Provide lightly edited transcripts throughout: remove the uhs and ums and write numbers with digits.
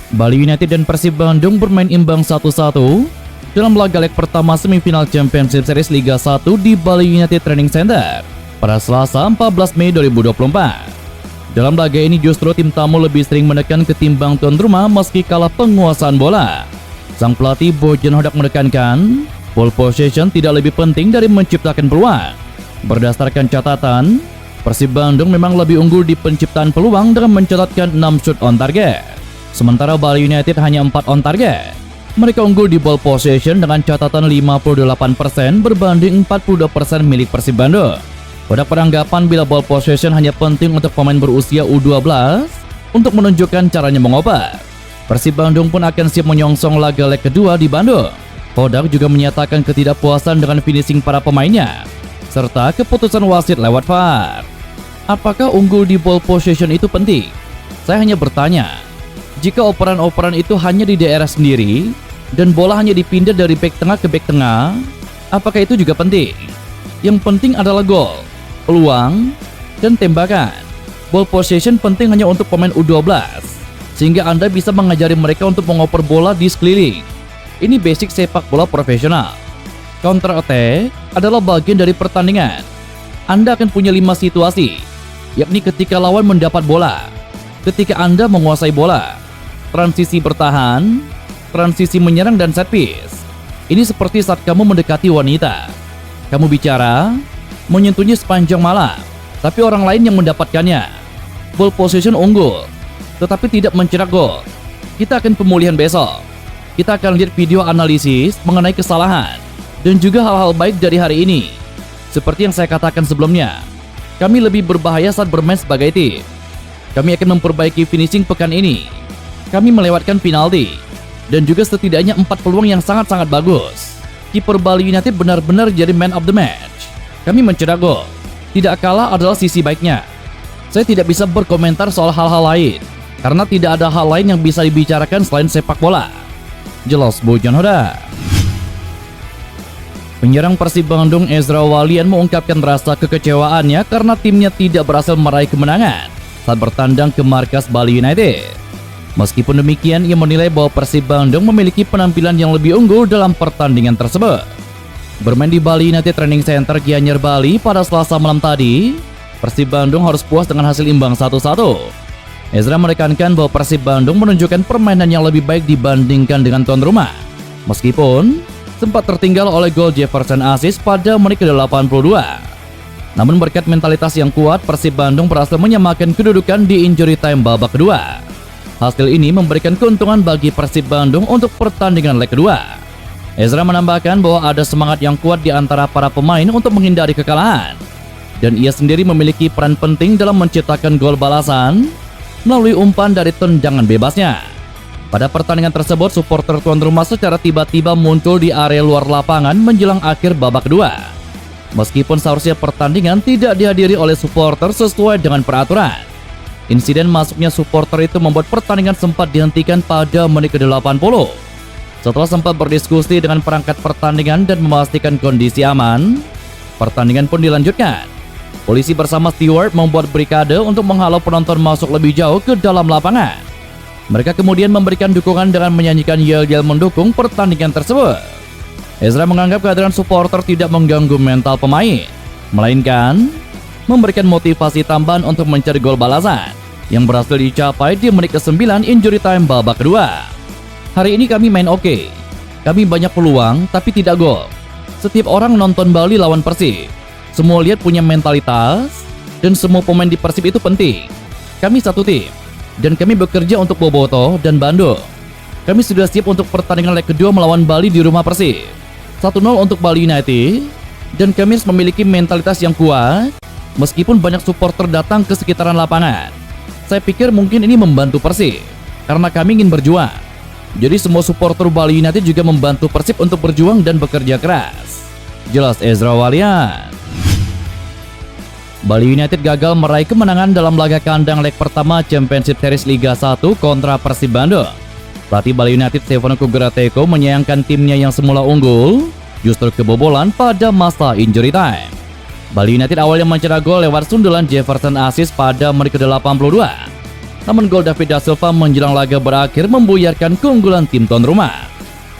Bali United dan Persib Bandung bermain imbang 1-1 dalam laga leg pertama semifinal Championship Series Liga 1 di Bali United Training Center pada Selasa 14 Mei 2024. Dalam laga ini justru tim tamu lebih sering menekan ketimbang tuan rumah meski kalah penguasaan bola. Sang pelatih Bojan Hodak menekankan, ball possession tidak lebih penting dari menciptakan peluang. Berdasarkan catatan, Persib Bandung memang lebih unggul di penciptaan peluang dengan mencatatkan 6 shoot on target. Sementara Bali United hanya 4 on target. Mereka unggul di ball possession dengan catatan 58% berbanding 42% milik Persib Bandung. Hodak beranggapan bila ball possession hanya penting untuk pemain berusia U12 untuk menunjukkan caranya mengoper. Persib Bandung pun akan siap menyongsong laga leg kedua di Bandung. Hodak juga menyatakan ketidakpuasan dengan finishing para pemainnya serta keputusan wasit lewat VAR. Apakah unggul di ball possession itu penting? Saya hanya bertanya, jika operan-operan itu hanya di daerah sendiri dan bola hanya dipindah dari back tengah ke back tengah, apakah itu juga penting? Yang penting adalah gol, peluang, dan tembakan. Ball possession penting hanya untuk pemain U12, sehingga Anda bisa mengajari mereka untuk mengoper bola di sekeliling. Ini basic sepak bola profesional. Counter attack adalah bagian dari pertandingan. Anda akan punya 5 situasi, yakni ketika lawan mendapat bola, ketika Anda menguasai bola, transisi bertahan, transisi menyerang, dan set piece. Ini seperti saat kamu mendekati wanita. Kamu bicara, menyentuhnya sepanjang malam, tapi orang lain yang mendapatkannya. Ball possession unggul, tetapi tidak mencetak gol. Kita akan pemulihan besok. Kita akan lihat video analisis mengenai kesalahan dan juga hal-hal baik dari hari ini. Seperti yang saya katakan sebelumnya, kami lebih berbahaya saat bermain sebagai tim. Kami akan memperbaiki finishing pekan ini. Kami melewatkan penalti dan juga setidaknya 4 peluang yang sangat-sangat bagus. Kiper Bali United benar-benar jadi man of the match. Kami mencetak gol. Tidak kalah adalah sisi baiknya. Saya tidak bisa berkomentar soal hal-hal lain karena tidak ada hal lain yang bisa dibicarakan selain sepak bola. Jelas Bojan Hodak. Penyerang Persib Bandung Ezra Walian mengungkapkan rasa kekecewaannya karena timnya tidak berhasil meraih kemenangan saat bertandang ke markas Bali United. Meskipun demikian, ia menilai bahwa Persib Bandung memiliki penampilan yang lebih unggul dalam pertandingan tersebut. Bermain di Bali United Training Center Gianyar Bali pada Selasa malam tadi, Persib Bandung harus puas dengan hasil imbang 1-1. Ezra menekankan bahwa Persib Bandung menunjukkan permainan yang lebih baik dibandingkan dengan tuan rumah, meskipun sempat tertinggal oleh gol Jefferson Aziz pada menit ke-82. Namun berkat mentalitas yang kuat, Persib Bandung berhasil menyamakan kedudukan di injury time babak kedua. Hasil ini memberikan keuntungan bagi Persib Bandung untuk pertandingan leg kedua. Ezra menambahkan bahwa ada semangat yang kuat di antara para pemain untuk menghindari kekalahan, dan ia sendiri memiliki peran penting dalam menciptakan gol balasan melalui umpan dari tendangan bebasnya. Pada pertandingan tersebut, supporter tuan rumah secara tiba-tiba muncul di area luar lapangan menjelang akhir babak kedua. Meskipun seharusnya pertandingan tidak dihadiri oleh supporter sesuai dengan peraturan, insiden masuknya supporter itu membuat pertandingan sempat dihentikan pada menit ke-80. Setelah sempat berdiskusi dengan perangkat pertandingan dan memastikan kondisi aman, pertandingan pun dilanjutkan. Polisi bersama steward membuat barikade untuk menghalau penonton masuk lebih jauh ke dalam lapangan. Mereka kemudian memberikan dukungan dengan menyanyikan yel-yel mendukung pertandingan tersebut. Ezra menganggap kehadiran supporter tidak mengganggu mental pemain, melainkan memberikan motivasi tambahan untuk mencari gol balasan yang berhasil dicapai di menit ke-9 injury time babak kedua. Hari ini kami main oke. Kami banyak peluang tapi tidak gol. Setiap orang nonton Bali lawan Persib, semua lihat punya mentalitas dan semua pemain di Persib itu penting. Kami satu tim dan kami bekerja untuk Boboto dan Bandung. Kami sudah siap untuk pertandingan leg kedua melawan Bali di rumah Persib. 1-0 untuk Bali United, dan kami harus memiliki mentalitas yang kuat meskipun banyak supporter datang ke sekitaran lapangan. Saya pikir mungkin ini membantu Persib karena kami ingin berjuang. Jadi semua supporter Bali United juga membantu Persib untuk berjuang dan bekerja keras. Jelas Ezra Walian. Bali United gagal meraih kemenangan dalam laga kandang leg pertama Championship Series Liga 1 kontra Persib Bandung. Pelatih Bali United Stefano Kugarateko menyayangkan timnya yang semula unggul justru kebobolan pada masa injury time. Bali United awalnya mencetak gol lewat sundulan Jefferson Aziz pada menit ke-82. Namun gol David da Silva menjelang laga berakhir membuyarkan keunggulan tim tuan rumah.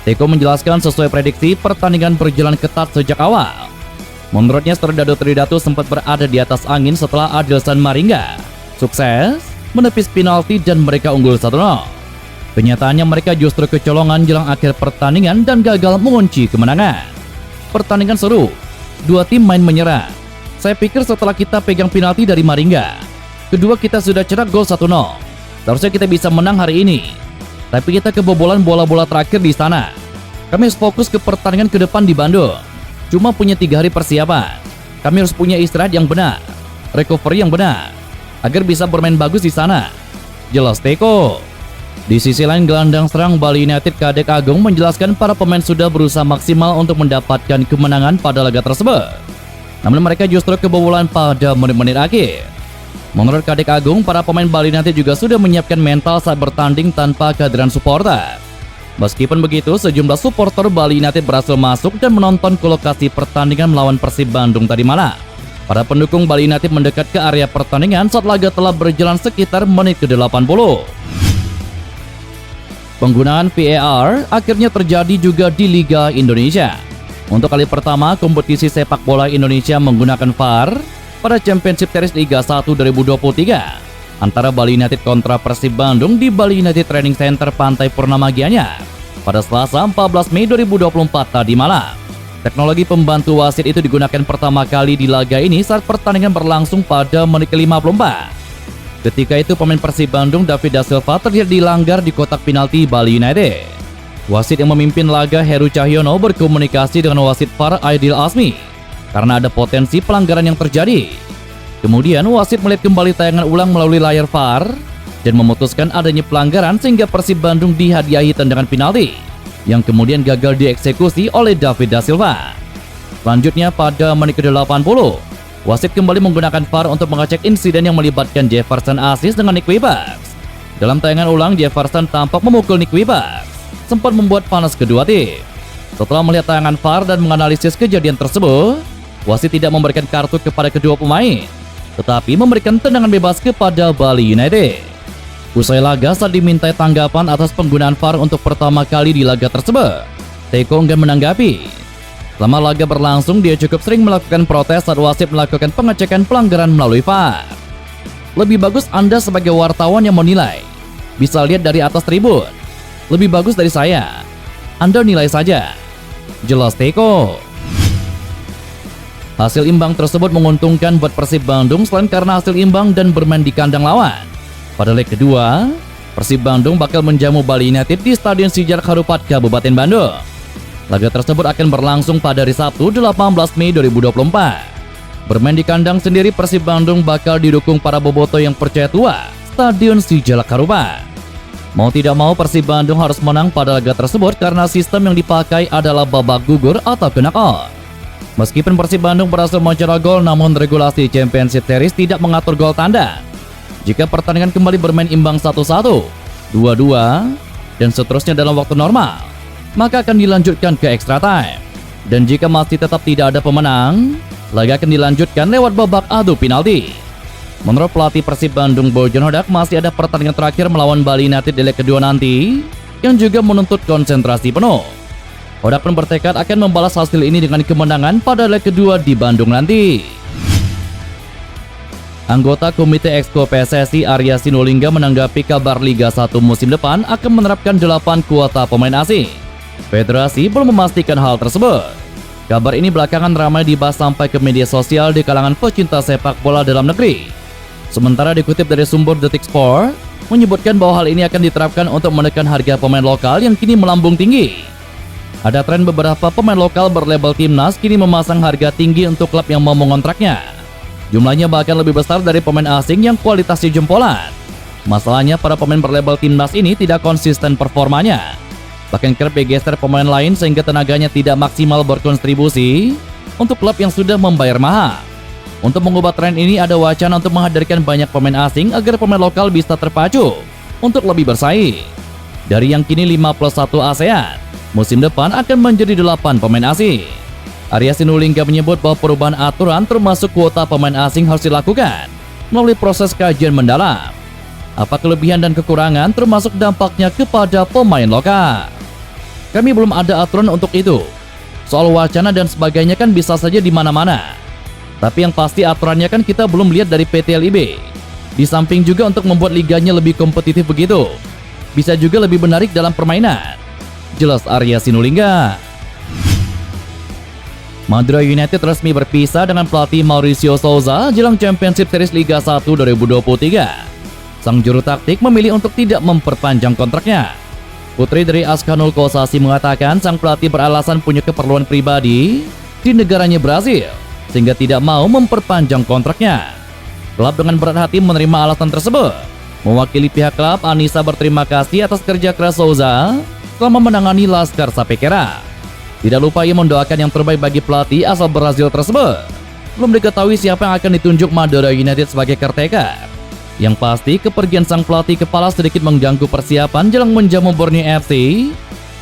Teko menjelaskan sesuai prediksi pertandingan berjalan ketat sejak awal. Menurutnya Serdadu Tridatu sempat berada di atas angin setelah Adilson Maringga sukses menepis penalti dan mereka unggul 1-0. Kenyataannya mereka justru kecolongan jelang akhir pertandingan dan gagal mengunci kemenangan. Pertandingan seru, dua tim main menyerah. Saya pikir setelah kita pegang penalti dari Maringga, kedua kita sudah cetak gol 1-0. Seharusnya kita bisa menang hari ini. Tapi kita kebobolan bola-bola terakhir di sana. Kami harus fokus ke pertandingan ke depan di Bandung. Cuma punya 3 hari persiapan. Kami harus punya istirahat yang benar, recovery yang benar, agar bisa bermain bagus di sana. Jelas Teko. Di sisi lain, gelandang serang Bali United Kadek Agung menjelaskan para pemain sudah berusaha maksimal untuk mendapatkan kemenangan pada laga tersebut. Namun mereka justru kebobolan pada menit-menit akhir. Menurut Kadek Agung, para pemain Bali United juga sudah menyiapkan mental saat bertanding tanpa kehadiran supporter. Meskipun begitu, sejumlah supporter Bali United berhasil masuk dan menonton ke lokasi pertandingan melawan Persib Bandung tadi malam. Para pendukung Bali United mendekat ke area pertandingan saat laga telah berjalan sekitar menit ke-80. Penggunaan VAR akhirnya terjadi juga di Liga Indonesia. Untuk kali pertama, kompetisi sepak bola Indonesia menggunakan VAR pada Championship Series Liga 1 2023 antara Bali United kontra Persib Bandung di Bali United Training Center Pantai Purnama Gianyar pada Selasa 14 Mei 2024 tadi malam. Teknologi pembantu wasit itu digunakan pertama kali di laga ini saat pertandingan berlangsung pada menit ke-54. Ketika itu pemain Persib Bandung David da Silva terlihat dilanggar di kotak penalti Bali United. Wasit yang memimpin laga Heru Cahyono berkomunikasi dengan wasit VAR Aidil Asmi karena ada potensi pelanggaran yang terjadi. Kemudian wasit melihat kembali tayangan ulang melalui layar VAR dan memutuskan adanya pelanggaran sehingga Persib Bandung dihadiahi tendangan penalti yang kemudian gagal dieksekusi oleh David da Silva. Selanjutnya pada menit ke-80, wasit kembali menggunakan VAR untuk mengecek insiden yang melibatkan Jefferson Aziz dengan Nick Wieboks. Dalam tayangan ulang, Jefferson tampak memukul Nick Wieboks, sempat membuat panas kedua tim. Setelah melihat tayangan VAR dan menganalisis kejadian tersebut, wasit tidak memberikan kartu kepada kedua pemain, tetapi memberikan tendangan bebas kepada Bali United. Usai laga saat dimintai tanggapan atas penggunaan VAR untuk pertama kali di laga tersebut, Teko enggan menanggapi. Selama laga berlangsung, dia cukup sering melakukan protes saat wasit melakukan pengecekan pelanggaran melalui VAR. Lebih bagus Anda sebagai wartawan yang menilai. Bisa lihat dari atas tribun. Lebih bagus dari saya. Anda nilai saja. Jelas Teko. Hasil imbang tersebut menguntungkan buat Persib Bandung selain karena hasil imbang dan bermain di kandang lawan. Pada leg kedua, Persib Bandung bakal menjamu Bali United di Stadion Sijalak Harupat, Kabupaten Bandung. Laga tersebut akan berlangsung pada hari Sabtu 18 Mei 2024. Bermain di kandang sendiri, Persib Bandung bakal didukung para bobotoh yang percaya tua, Stadion Sijalak Harupat. Mau tidak mau, Persib Bandung harus menang pada laga tersebut karena sistem yang dipakai adalah babak gugur atau knock-out. Meskipun Persib Bandung berhasil mencetak gol, namun regulasi Championship Series tidak mengatur gol tanda. Jika pertandingan kembali bermain imbang 1-1, 2-2, dan seterusnya dalam waktu normal, maka akan dilanjutkan ke extra time. Dan jika masih tetap tidak ada pemenang, laga akan dilanjutkan lewat babak adu penalti. Menurut pelatih Persib Bandung Bojan Hodak, masih ada pertandingan terakhir melawan Bali United di leg kedua nanti, yang juga menuntut konsentrasi penuh. Hodak pun bertekad akan membalas hasil ini dengan kemenangan pada leg kedua di Bandung nanti. Anggota Komite Exco PSSI Arya Sinulinga menanggapi kabar Liga 1 musim depan akan menerapkan 8 kuota pemain asing. Federasi belum memastikan hal tersebut. Kabar ini belakangan ramai dibahas sampai ke media sosial di kalangan pecinta sepak bola dalam negeri. Sementara dikutip dari sumber Detik Sport, menyebutkan bahwa hal ini akan diterapkan untuk menekan harga pemain lokal yang kini melambung tinggi. Ada tren beberapa pemain lokal berlabel timnas kini memasang harga tinggi untuk klub yang mau mengontraknya. Jumlahnya bahkan lebih besar dari pemain asing yang kualitasnya jempolan. Masalahnya, para pemain berlabel timnas ini tidak konsisten performanya. Bahkan kerap bergeser pemain lain sehingga tenaganya tidak maksimal berkontribusi untuk klub yang sudah membayar mahal. Untuk mengubah tren ini, ada wacana untuk menghadirkan banyak pemain asing agar pemain lokal bisa terpacu untuk lebih bersaing. Dari yang kini 5+1 ASEAN, musim depan akan menjadi 8 pemain asing. Arya Sinulinga menyebut bahwa perubahan aturan termasuk kuota pemain asing harus dilakukan melalui proses kajian mendalam. Apa kelebihan dan kekurangan termasuk dampaknya kepada pemain lokal? Kami belum ada aturan untuk itu. Soal wacana dan sebagainya kan bisa saja di mana-mana. Tapi yang pasti aturannya kan kita belum lihat dari PT LIB. Di samping juga untuk membuat liganya lebih kompetitif begitu, bisa juga lebih menarik dalam permainan. Jelas Arya Sinulinga. Madura United resmi berpisah dengan pelatih Mauricio Souza jelang Championship Series Liga 1 2023. Sang juru taktik memilih untuk tidak memperpanjang kontraknya. Putri dari Ascanul Kosasi mengatakan sang pelatih beralasan punya keperluan pribadi di negaranya Brasil, sehingga tidak mau memperpanjang kontraknya. Klub dengan berat hati menerima alasan tersebut. Mewakili pihak klub, Anissa berterima kasih atas kerja keras Souza selama menangani Laskar Sapekera. Tidak lupa ia mendoakan yang terbaik bagi pelatih asal Brazil tersebut. Belum diketahui siapa yang akan ditunjuk Madura United sebagai caretaker. Yang pasti, kepergian sang pelatih kepala sedikit mengganggu persiapan jelang menjamu Borneo FC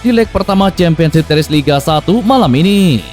di leg pertama Championship Series Liga 1 malam ini.